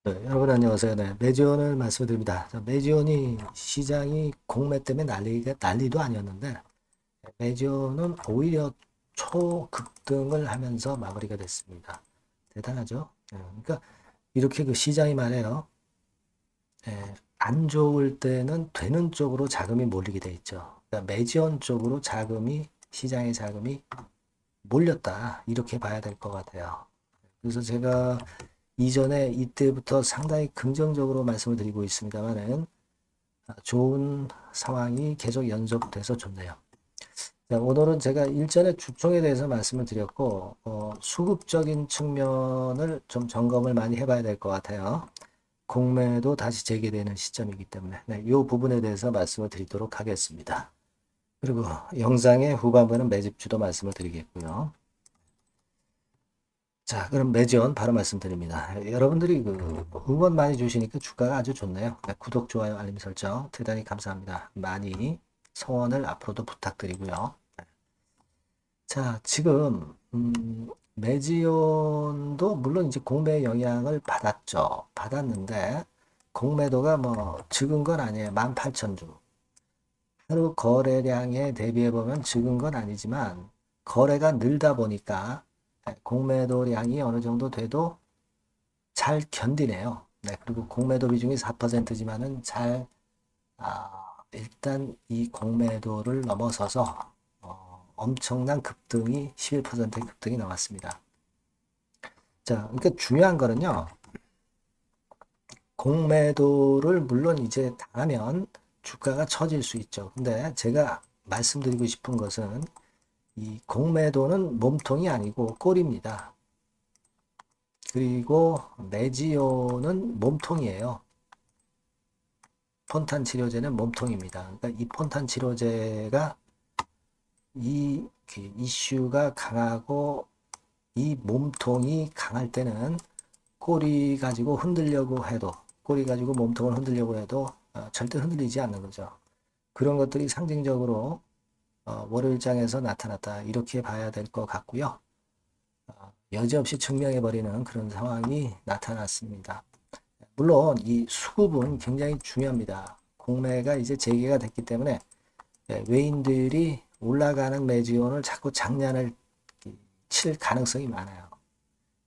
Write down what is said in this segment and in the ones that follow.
네, 여러분 안녕하세요. 네, 매지온을 말씀드립니다. 매지온이 시장이 공매 때문에 난리도 아니었는데 매지온은 오히려 초급등을 하면서 마무리가 됐습니다. 대단하죠? 그러니까 이렇게 그 시장이 말해요. 안 좋을 때는 되는 쪽으로 자금이 몰리게 돼 있죠. 그러니까 매지온 쪽으로 시장의 자금이 몰렸다. 이렇게 봐야 될 것 같아요. 그래서 제가 이전에 이때부터 상당히 긍정적으로 말씀을 드리고 있습니다만은 좋은 상황이 계속 연속돼서 좋네요. 자, 오늘은 제가 일전에 주총에 대해서 말씀을 드렸고 수급적인 측면을 좀 점검을 많이 해봐야 될 것 같아요. 공매도 다시 재개되는 시점이기 때문에 네, 이 부분에 대해서 말씀을 드리도록 하겠습니다. 그리고 영상의 후반부는 매집주도 말씀을 드리겠고요. 자, 그럼 매지원 바로 말씀드립니다. 여러분들이 그 응원 많이 주시니까 주가가 아주 좋네요. 네, 구독, 좋아요, 알림 설정 대단히 감사합니다. 많이 성원을 앞으로도 부탁드리고요. 자, 지금 매지온도 물론 이제 공매 영향을 받았죠. 받았는데 공매도가 뭐 적은 건 아니에요. 18,000주. 하루 거래량에 대비해 보면 적은 건 아니지만 거래가 늘다 보니까 공매도량이 어느 정도 돼도 잘 견디네요. 네, 그리고 공매도 비중이 4%지만은 일단 이 공매도를 넘어서서 엄청난 급등이 11%의 급등이 나왔습니다. 자, 그러니까 중요한 거는요. 공매도를 물론 이제 당하면 주가가 처질 수 있죠. 근데 제가 말씀드리고 싶은 것은 이 공매도는 몸통이 아니고 꼴입니다. 그리고 매지오는 몸통이에요. 폰탄 치료제는 몸통입니다. 그러니까 이 폰탄 치료제가 그 이슈가 강하고 이 몸통이 강할 때는 꼬리 가지고 몸통을 흔들려고 해도 절대 흔들리지 않는 거죠. 그런 것들이 상징적으로 월요일장에서 나타났다 이렇게 봐야 될 것 같고요. 여지없이 증명해버리는 그런 상황이 나타났습니다. 물론 이 수급은 굉장히 중요합니다. 공매가 이제 재개가 됐기 때문에 외인들이 올라가는 매지원을 자꾸 장난을 칠 가능성이 많아요.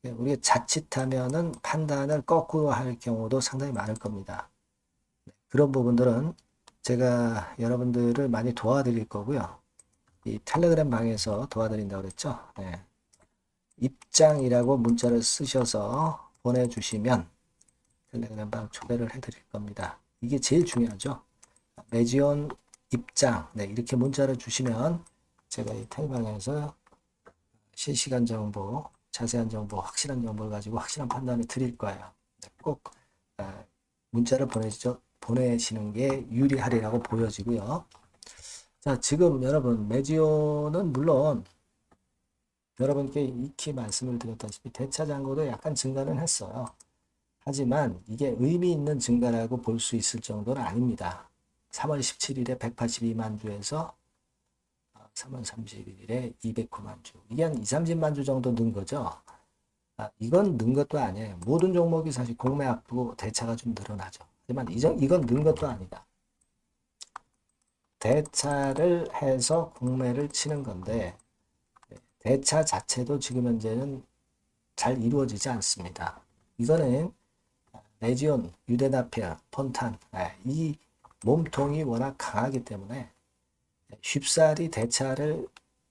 우리가 자칫하면은 판단을 거꾸로 할 경우도 상당히 많을 겁니다. 그런 부분들은 제가 여러분들을 많이 도와드릴 거고요. 이 텔레그램 방에서 도와드린다고 그랬죠. 네. 입장이라고 문자를 쓰셔서 보내주시면 텔레그램 방 초대를 해드릴 겁니다. 이게 제일 중요하죠. 매지원 입장, 네, 이렇게 문자를 주시면 제가 이 텔방에서 실시간 정보, 자세한 정보, 확실한 정보를 가지고 확실한 판단을 드릴 거예요. 네, 꼭 문자를 보내시는 게 유리하리라고 보여지고요. 자, 지금 여러분 매지오는 물론 여러분께 익히 말씀을 드렸다시피 대차 잔고도 약간 증가는 했어요. 하지만 이게 의미 있는 증가라고 볼 수 있을 정도는 아닙니다. 3월 17일에 182만 주에서 3월 31일에 209만 주. 이게 한 2, 30만 주 정도 는 거죠. 이건 는 것도 아니에요. 모든 종목이 사실 공매 앞두고 대차가 좀 늘어나죠. 하지만 이건 는 것도 아니다. 대차를 해서 공매를 치는 건데 대차 자체도 지금 현재는 잘 이루어지지 않습니다. 이거는 레지온, 유데나피아, 폰탄 이 몸통이 워낙 강하기 때문에 쉽사리 대차를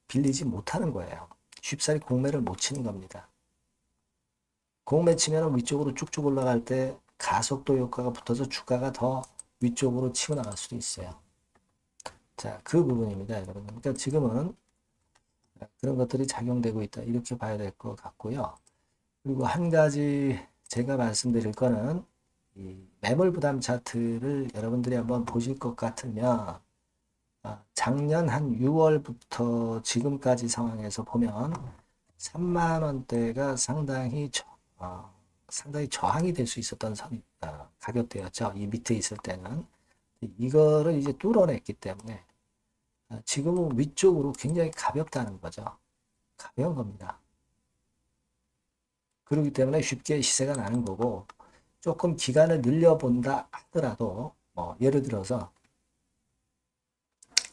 빌리지 못하는 거예요. 쉽사리 공매를 못 치는 겁니다. 공매 치면 위쪽으로 쭉쭉 올라갈 때 가속도 효과가 붙어서 주가가 더 위쪽으로 치고 나갈 수도 있어요. 자, 그 부분입니다, 여러분. 그러니까 지금은 그런 것들이 작용되고 있다. 이렇게 봐야 될 것 같고요. 그리고 한 가지 제가 말씀드릴 거는 이 매물 부담 차트를 여러분들이 한번 보실 것 같으면 작년 한 6월부터 지금까지 상황에서 보면 3만 원대가 상당히 저항이 될 수 있었던 가격대였죠. 이 밑에 있을 때는 이거를 이제 뚫어냈기 때문에 지금은 위쪽으로 굉장히 가볍다는 거죠. 가벼운 겁니다. 그렇기 때문에 쉽게 시세가 나는 거고 조금 기간을 늘려본다 하더라도 예를 들어서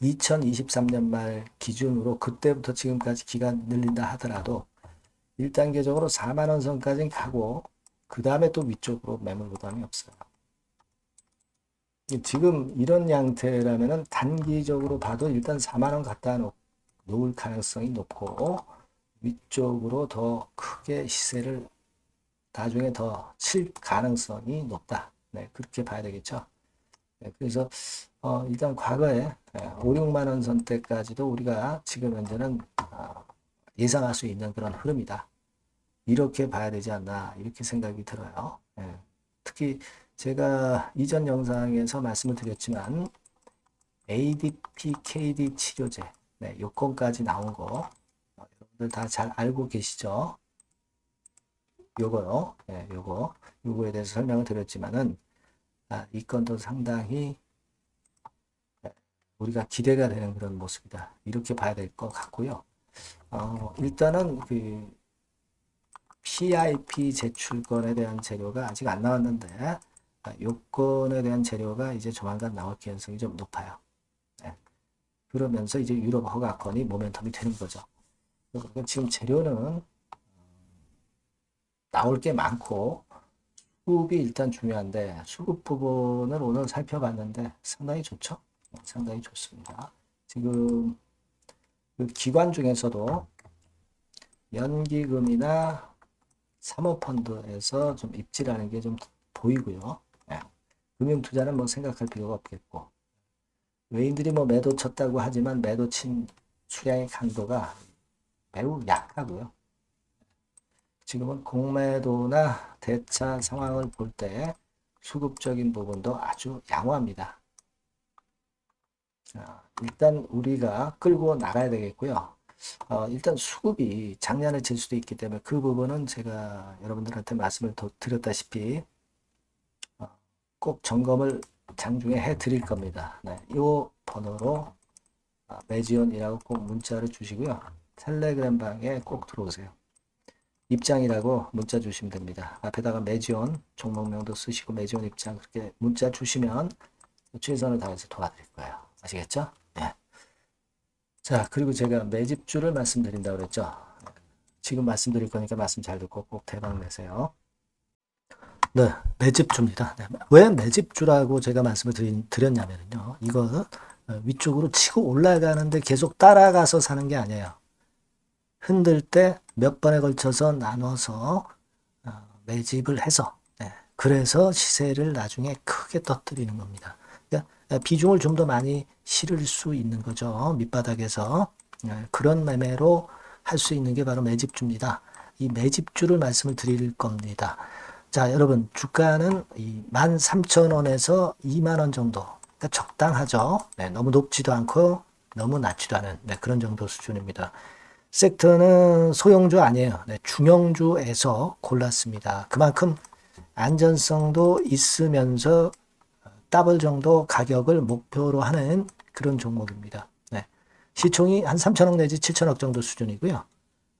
2023년 말 기준으로 그때부터 지금까지 기간 늘린다 하더라도 1단계적으로 4만 원 선까지는 가고 그 다음에 또 위쪽으로 매물 부담이 없어요. 지금 이런 양태라면은 단기적으로 봐도 일단 4만 원 갖다 놓을 가능성이 높고 위쪽으로 더 크게 시세를 나중에 더 칠 가능성이 높다. 네, 그렇게 봐야 되겠죠. 네, 그래서 일단 과거에 5, 6만 원 선대까지도 우리가 지금 현재는 예상할 수 있는 그런 흐름이다. 이렇게 봐야 되지 않나 이렇게 생각이 들어요. 네, 특히 제가 이전 영상에서 말씀을 드렸지만 ADP, KD 치료제 네, 요건까지 나온 거 여러분들 다 잘 알고 계시죠? 요거요. 네, 요거에 대해서 설명을 드렸지만은 이 건도 상당히 우리가 기대가 되는 그런 모습이다. 이렇게 봐야 될 것 같고요. 일단은 그 PIP 제출권에 대한 재료가 아직 안 나왔는데 요건에 대한 재료가 이제 조만간 나올 가능성이 좀 높아요. 네. 그러면서 이제 유럽 허가권이 모멘텀이 되는 거죠. 그러니까 지금 재료는 나올 게 많고 수급이 일단 중요한데 수급 부분을 오늘 살펴봤는데 상당히 좋죠. 상당히 좋습니다. 지금 그 기관 중에서도 연기금이나 사모펀드에서 좀 입지라는 게 좀 보이고요. 네. 금융투자는 뭐 생각할 필요가 없겠고 외인들이 뭐 매도 쳤다고 하지만 매도 친 수량의 강도가 매우 약하고요. 지금은 공매도나 대차 상황을 볼 때 수급적인 부분도 아주 양호합니다. 일단 우리가 끌고 나가야 되겠고요. 일단 수급이 작년에 질 수도 있기 때문에 그 부분은 제가 여러분들한테 말씀을 드렸다시피 꼭 점검을 장중에 해 드릴 겁니다. 네, 이 번호로 매지온이라고 꼭 문자를 주시고요. 텔레그램 방에 꼭 들어오세요. 입장이라고 문자 주시면 됩니다. 앞에다가 매지온 종목명도 쓰시고 매지온 입장 그렇게 문자 주시면 최선을 다해서 도와드릴 거예요. 아시겠죠? 네. 자, 그리고 제가 매집주를 말씀드린다고 그랬죠. 지금 말씀드릴 거니까 말씀 잘 듣고 꼭 대박 내세요. 네, 매집주입니다. 네, 왜 매집주라고 제가 말씀을 드렸냐면요. 이거 위쪽으로 치고 올라가는데 계속 따라가서 사는 게 아니에요. 흔들 때 몇 번에 걸쳐서 나눠서 매집을 해서 그래서 시세를 나중에 크게 터뜨리는 겁니다. 그러니까 비중을 좀 더 많이 실을 수 있는 거죠. 밑바닥에서 그런 매매로 할 수 있는 게 바로 매집주입니다. 이 매집주를 말씀을 드릴 겁니다. 자, 여러분 주가는 13,000원에서 2만원 정도 그러니까 적당하죠. 네, 너무 높지도 않고 너무 낮지도 않은 그런 정도 수준입니다. 섹터는 소형주 아니에요. 네, 중형주에서 골랐습니다. 그만큼 안전성도 있으면서 더블 정도 가격을 목표로 하는 그런 종목입니다. 네, 시총이 한 3천억 내지 7천억 정도 수준이고요.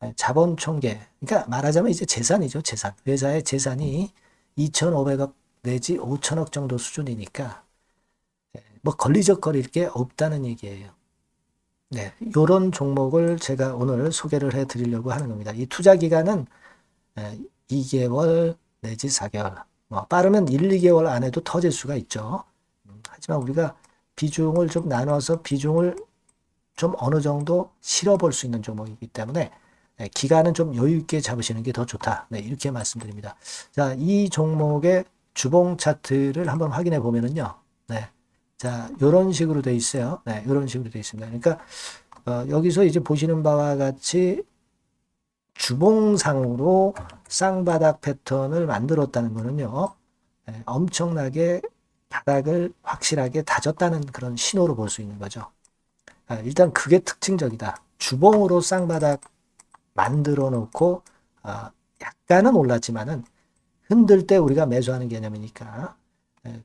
네, 자본 총계, 그러니까 말하자면 이제 재산이죠. 재산. 회사의 재산이 2,500억 내지 5천억 정도 수준이니까 뭐 걸리적거릴 게 없다는 얘기예요. 네, 이런 종목을 제가 오늘 소개를 해 드리려고 하는 겁니다. 이 투자 기간은 2개월 내지 4개월, 빠르면 1, 2개월 안에도 터질 수가 있죠. 하지만 우리가 비중을 좀 나눠서 비중을 좀 어느 정도 실어볼 수 있는 종목이기 때문에 기간은 좀 여유 있게 잡으시는 게 더 좋다. 네, 이렇게 말씀드립니다. 자, 이 종목의 주봉 차트를 한번 확인해 보면은요. 네. 자, 이런 식으로 돼 있어요. 네, 이런 식으로 돼 있습니다. 그러니까 여기서 이제 보시는 바와 같이 주봉상으로 쌍바닥 패턴을 만들었다는 거는요. 네, 엄청나게 바닥을 확실하게 다졌다는 그런 신호로 볼 수 있는 거죠. 일단 그게 특징적이다. 주봉으로 쌍바닥 만들어 놓고 약간은 올랐지만은 흔들 때 우리가 매수하는 개념이니까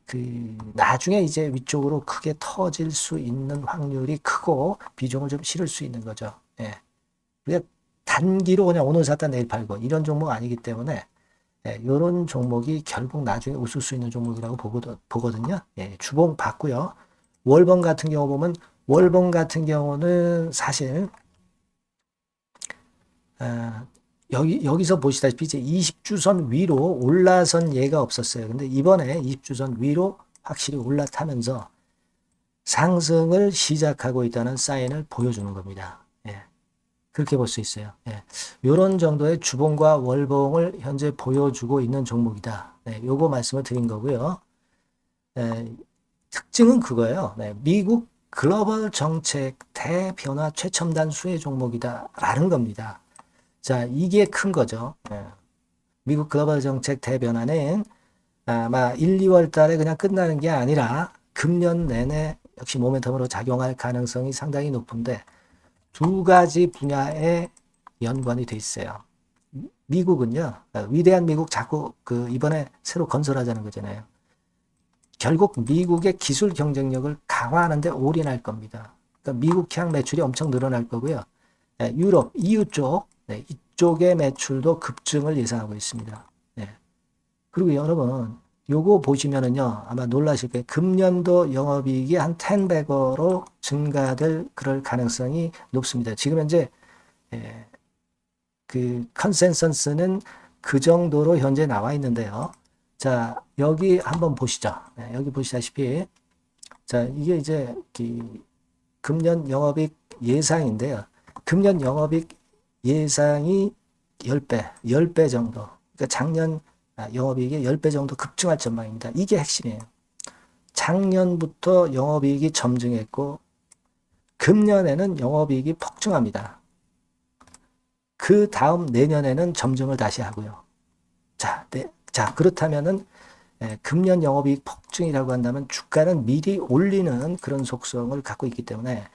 그 나중에 이제 위쪽으로 크게 터질 수 있는 확률이 크고 비중을 좀 실을 수 있는 거죠. 예. 우리가 단기로 그냥 오늘 샀다 내일 팔고 이런 종목 아니기 때문에 이런 종목이 결국 나중에 웃을 수 있는 종목이라고 보거든요. 주봉 봤고요. 월봉 같은 경우 보면 월봉 같은 경우는 사실 여기서 보시다시피 이제 20주선 위로 올라선 예가 없었어요. 근데 이번에 20주선 위로 확실히 올라타면서 상승을 시작하고 있다는 사인을 보여주는 겁니다. 그렇게 볼 수 있어요. 이런 정도의 주봉과 월봉을 현재 보여주고 있는 종목이다. 요거 말씀을 드린 거고요. 특징은 그거예요. 미국 글로벌 정책 대변화 최첨단 수혜 종목이다라는 겁니다. 자, 이게 큰 거죠. 미국 글로벌 정책 대변화는 아마 1, 2월 달에 그냥 끝나는 게 아니라 금년 내내 역시 모멘텀으로 작용할 가능성이 상당히 높은데 두 가지 분야에 연관이 돼 있어요. 미국은요, 위대한 미국 자꾸 이번에 새로 건설하자는 거잖아요. 결국 미국의 기술 경쟁력을 강화하는데 올인할 겁니다. 그러니까 미국향 매출이 엄청 늘어날 거고요. 유럽, EU 쪽, 이쪽의 매출도 급증을 예상하고 있습니다. 그리고 여러분, 요거 보시면은요, 아마 놀라실 거예요. 금년도 영업이익이 한 10배로 증가될 그럴 가능성이 높습니다. 지금 현재, 그 컨센서스는 그 정도로 현재 나와 있는데요. 자, 여기 한번 보시죠. 여기 보시다시피, 자, 이게 이제 금년 영업이익 예상인데요. 금년 영업이익 예상이 10배 정도. 그러니까 작년 영업이익이 10배 정도 급증할 전망입니다. 이게 핵심이에요. 작년부터 영업이익이 점증했고 금년에는 영업이익이 폭증합니다. 그 다음 내년에는 점증을 다시 하고요. 자, 그렇다면은 금년 영업이익 폭증이라고 한다면 주가는 미리 올리는 그런 속성을 갖고 있기 때문에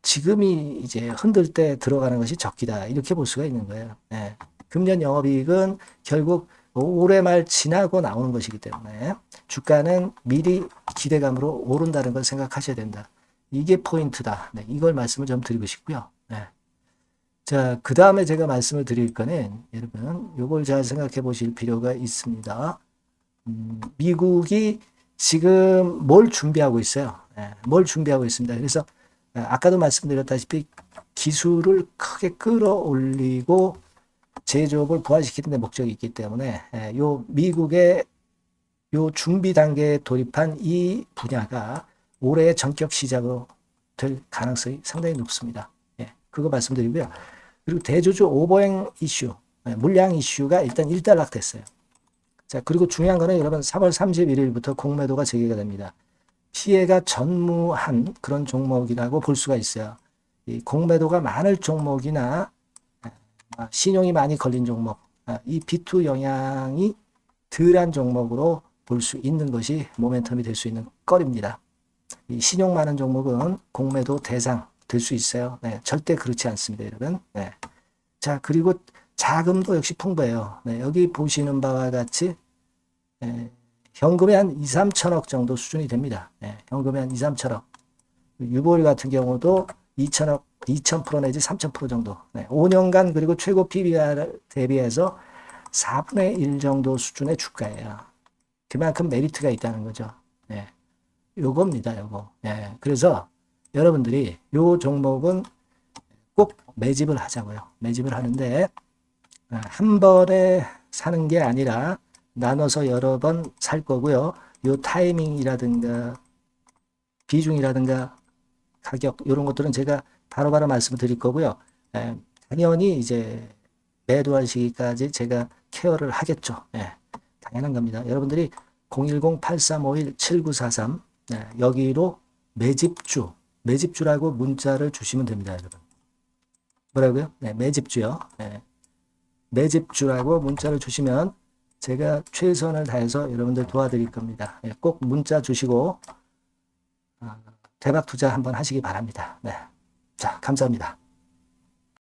지금이 이제 흔들 때 들어가는 것이 적기다. 이렇게 볼 수가 있는 거예요. 금년 영업이익은 결국 올해 말 지나고 나오는 것이기 때문에 주가는 미리 기대감으로 오른다는 걸 생각하셔야 된다. 이게 포인트다. 이걸 말씀을 좀 드리고 싶고요. 자, 그 다음에 제가 말씀을 드릴 거는 여러분 요걸 잘 생각해 보실 필요가 있습니다. 미국이 지금 뭘 준비하고 있어요. 뭘 준비하고 있습니다. 그래서 아까도 말씀드렸다시피 기술을 크게 끌어올리고 제조업을 부활시키는 데 목적이 있기 때문에 요 미국의 요 준비 단계에 돌입한 이 분야가 올해 전격 시작으로 될 가능성이 상당히 높습니다. 그거 말씀드리고요. 그리고 대주주 오버행 이슈, 물량 이슈가 일단 일단락됐어요. 자, 그리고 중요한 거는 여러분 3월 31일부터 공매도가 재개가 됩니다. 피해가 전무한 그런 종목이라고 볼 수가 있어요. 이 공매도가 많을 종목이나 신용이 많이 걸린 종목, 이 B2 영향이 덜한 종목으로 볼 수 있는 것이 모멘텀이 될 수 있는 거리입니다. 이 신용 많은 종목은 공매도 대상 될 수 있어요. 절대 그렇지 않습니다, 여러분. 자, 그리고 자금도 역시 풍부해요. 여기 보시는 바와 같이 현금이 한 2, 3천억 정도 수준이 됩니다. 현금이 한 2, 3천억. 유보율 같은 경우도 2천억, 2,000% 내지 3,000% 정도. 5년간 그리고 최고 PBR 대비해서 4분의 1 정도 수준의 주가예요. 그만큼 메리트가 있다는 거죠. 요겁니다, 요거. 그래서 여러분들이 요 종목은 꼭 매집을 하자고요. 매집을 하는데 한 번에 사는 게 아니라 나눠서 여러 번 살 거고요. 요 타이밍이라든가 비중이라든가 가격 이런 것들은 제가 바로바로 말씀을 드릴 거고요. 당연히 이제 매도할 시기까지 제가 케어를 하겠죠. 당연한 겁니다. 여러분들이 010-8351-7943 여기로 매집주라고 문자를 주시면 됩니다, 여러분. 뭐라고요? 매집주요. 매집주라고 문자를 주시면 제가 최선을 다해서 여러분들 도와드릴 겁니다. 꼭 문자 주시고 대박 투자 한번 하시기 바랍니다. 자, 감사합니다.